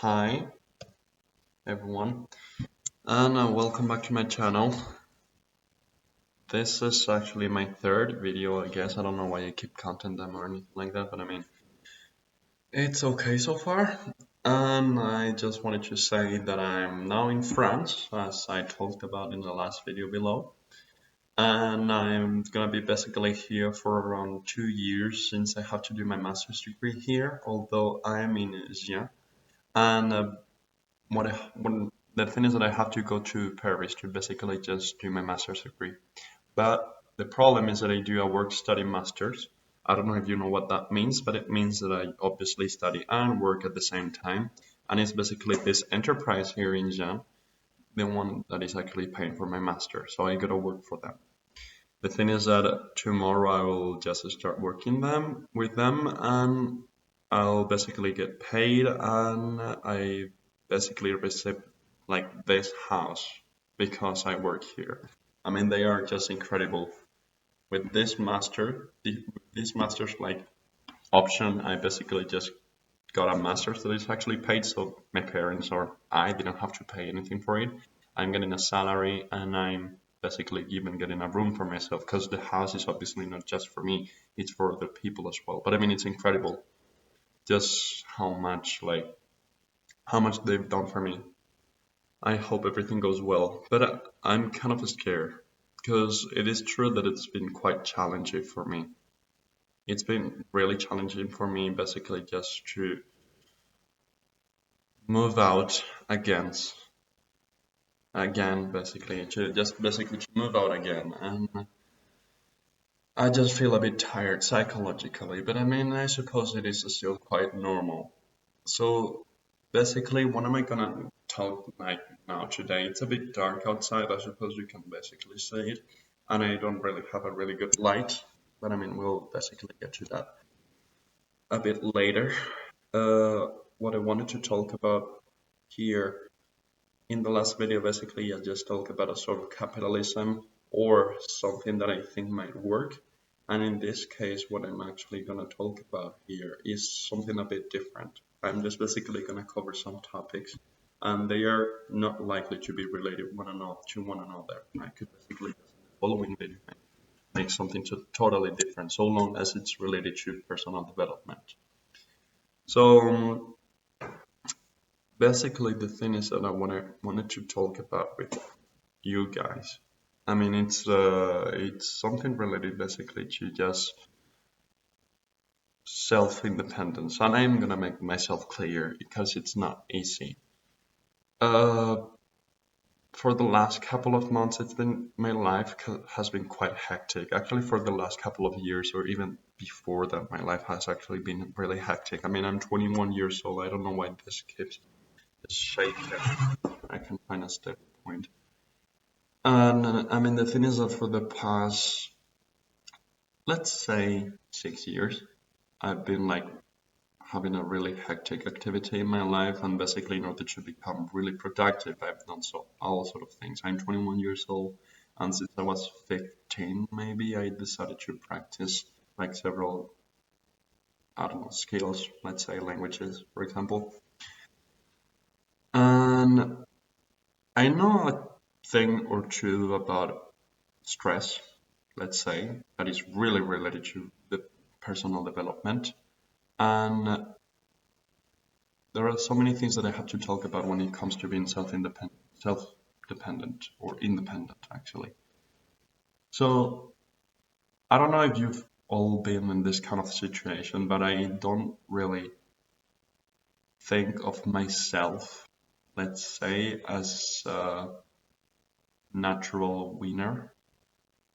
Hi everyone, and welcome back to my channel. This is actually my third video, I guess. I don't know why I keep counting them or anything like that, but I mean, it's okay so far. And I just wanted to say that I'm now in France, as I talked about in the last video below. And I'm gonna be basically here for around 2 years since I have to do my master's degree here, although I'm in Asia. And when the thing is that I have to go to Paris to basically just do my master's degree. But the problem is that I do a work study master's. I don't know if you know what that means, but it means that I obviously study and work at the same time. And it's basically this enterprise here in Jan, the one that is actually paying for my master. So I gotta work for them. The thing is that tomorrow I will just start working them with them and I'll basically get paid and I basically receive like this house because I work here. I mean, they are just incredible. With this master's like option, I basically just got a master's that is actually paid, so my parents or I didn't have to pay anything for it. I'm getting a salary and I'm basically even getting a room for myself because the house is obviously not just for me, it's for other people as well. But I mean, it's incredible just how much they've done for me. I hope everything goes well, but I'm kind of scared because it is true that it's been quite challenging for me. It's been really challenging for me basically just to move out against again basically to move out again, and I just feel a bit tired psychologically, but I mean I suppose it is still quite normal. So basically what am I gonna talk like now today? It's a bit dark outside, I suppose you can basically say it, and I don't really have a really good light, but I mean we'll basically get to that a bit later. uh, what I wanted to talk about here in the last video, basically, I just talked about a sort of capitalism or something that I think might work. And in this case, what I'm actually going to talk about here is something a bit different. I'm just basically going to cover some topics, and they are not likely to be related to one another. I could basically, just in the following video, make something totally different, so long as it's related to personal development. So, basically, the thing is that I wanted to talk about with you guys. I mean, it's something related basically to just self-independence, and I'm gonna make myself clear because it's not easy. Uh, for the last couple of months, my life has been quite hectic. Actually, for the last couple of years, or even before that, my life has actually been really hectic. I mean, I'm 21 years old. I don't know why this keeps shaking. I can find a steady point. And I mean, the thing is that for the past, let's say, 6 years, I've been like having a really hectic activity in my life, and basically, in order to become really productive, I've done all sort of things. I'm 21 years old, and since I was 15, maybe I decided to practice like several, I don't know, skills, let's say languages, for example. And I know a thing or two about stress, let's say, that is really related to the personal development. And there are so many things that I have to talk about when it comes to being self-dependent or independent, actually. So I don't know if you've all been in this kind of situation, but I don't really think of myself, let's say, as a natural winner.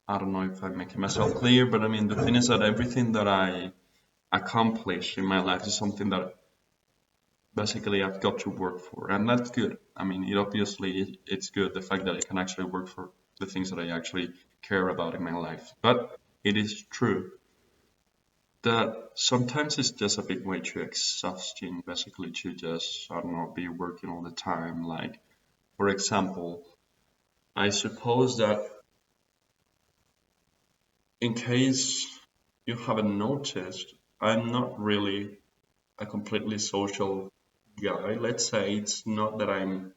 I don't know if I'm making myself clear, but I mean, the thing is that everything that I accomplish in my life is something that basically I've got to work for, and that's good. I mean, it's good the fact that I can actually work for the things that I actually care about in my life. But it is true that sometimes it's just a bit way too exhausting, basically, to just, I don't know, be working all the time. Like, for example, I suppose that in case you haven't noticed, I'm not really a completely social guy, let's say it's not that I'm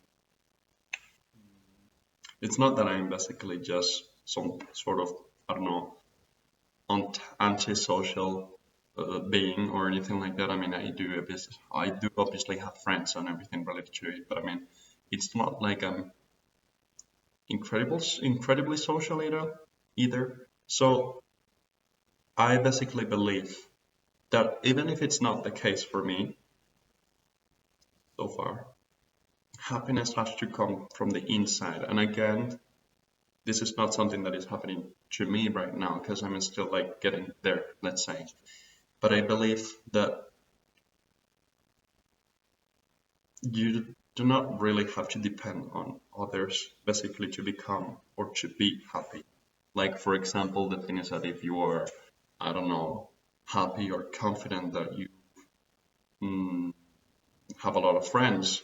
basically just some sort of, I don't know, antisocial being or anything like that. I mean, I do obviously have friends and everything related to it, but I mean, it's not like I'm incredibly social either. So I basically believe that even if it's not the case for me so far, happiness has to come from the inside. And again, this is not something that is happening to me right now because I'm still like getting there, let's say. But I believe that you do not really have to depend on others basically to become or to be happy. Like, for example, the thing is that if you are, I don't know, happy or confident that you mm, have a lot of friends,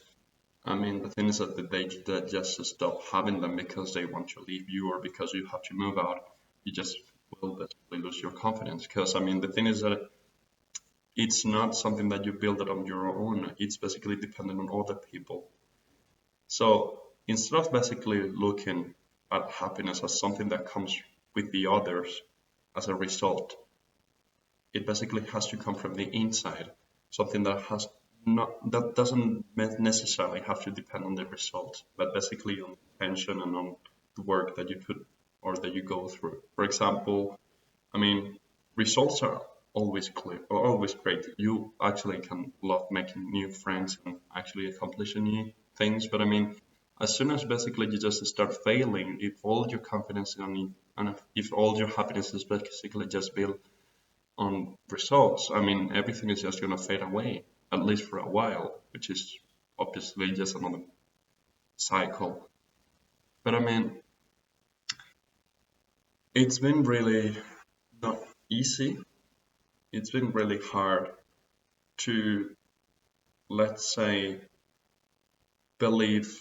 I mean, the thing is that they that just stop having them because they want to leave you or because you have to move out, you just will basically lose your confidence. Because, I mean, the thing is that it's not something that you build it on your own, it's basically dependent on other people. So instead of basically looking at happiness as something that comes with the others as a result, it basically has to come from the inside, something that doesn't necessarily have to depend on the result, but basically on attention and on the work that you put or that you go through. For example, I mean, results are always clear or always great. You actually can love making new friends and actually accomplishing new things. But I mean, as soon as basically you just start failing, if all your confidence and if all your happiness is basically just built on results, I mean, everything is just gonna fade away, at least for a while, which is obviously just another cycle. But I mean, it's been really not easy. It's been really hard to, let's say, believe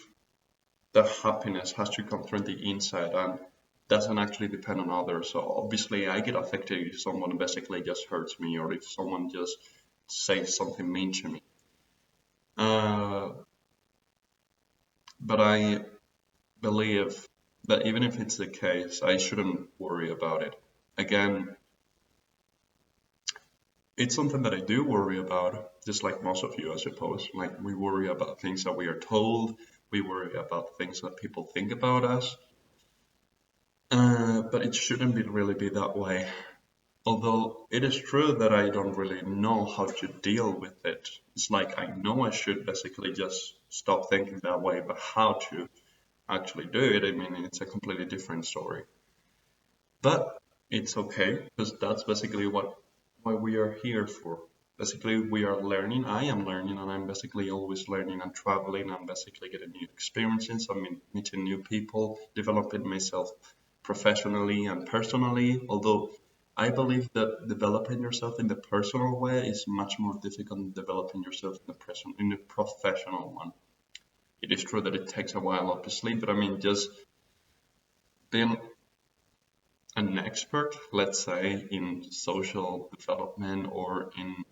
that happiness has to come from the inside and doesn't actually depend on others. So obviously I get affected if someone basically just hurts me or if someone just says something mean to me. Uh, but I believe that even if it's the case, I shouldn't worry about it. Again, it's something that I do worry about, just like most of you, I suppose. Like, we worry about things that we are told, we worry about things that people think about us, but it shouldn't really be that way. Although it is true that I don't really know how to deal with it. It's like I know I should basically just stop thinking that way, but how to actually do it, I mean, it's a completely different story. But it's okay because that's basically what we are here for. Basically, we are learning. I am learning, and I'm basically always learning and traveling. I'm basically getting new experiences. I'm meeting new people, developing myself professionally and personally. Although I believe that developing yourself in the personal way is much more difficult than developing yourself in the professional one. It is true that it takes a while, obviously, but I mean, just being an expert, let's say, in social development or in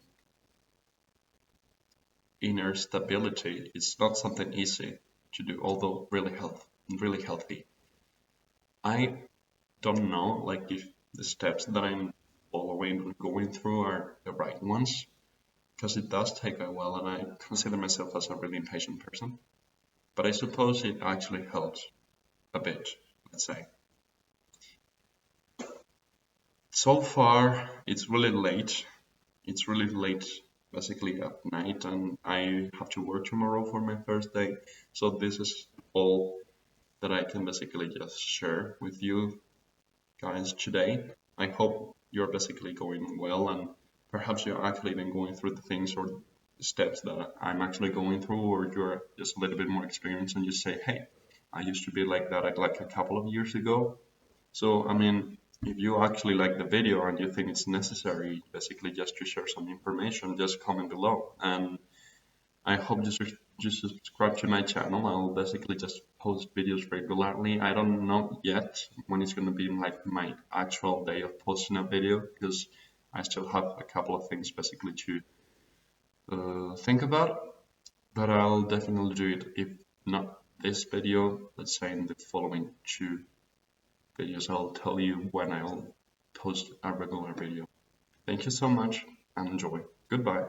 inner stability, it's not something easy to do, although really healthy. I don't know, like, if the steps that I'm following or going through are the right ones, because it does take a while, and I consider myself as a really impatient person. But I suppose it actually helps a bit, let's say. So far, it's really late. It's really late, basically at night, and I have to work tomorrow for my first day. So this is all that I can basically just share with you guys today. I hope you're basically going well, and perhaps you're actually even going through the things or the steps that I'm actually going through, or you're just a little bit more experienced and you say, hey, I used to be like that like a couple of years ago. So, I mean, if you actually like the video and you think it's necessary basically just to share some information, just comment below. And I hope you subscribe to my channel. I'll basically just post videos regularly. I don't know yet when it's going to be like my actual day of posting a video because I still have a couple of things basically to think about. but I'll definitely do it if not this video, let's say in the following 2 videos. I'll tell you when I'll post a regular video. Thank you so much and enjoy. Goodbye.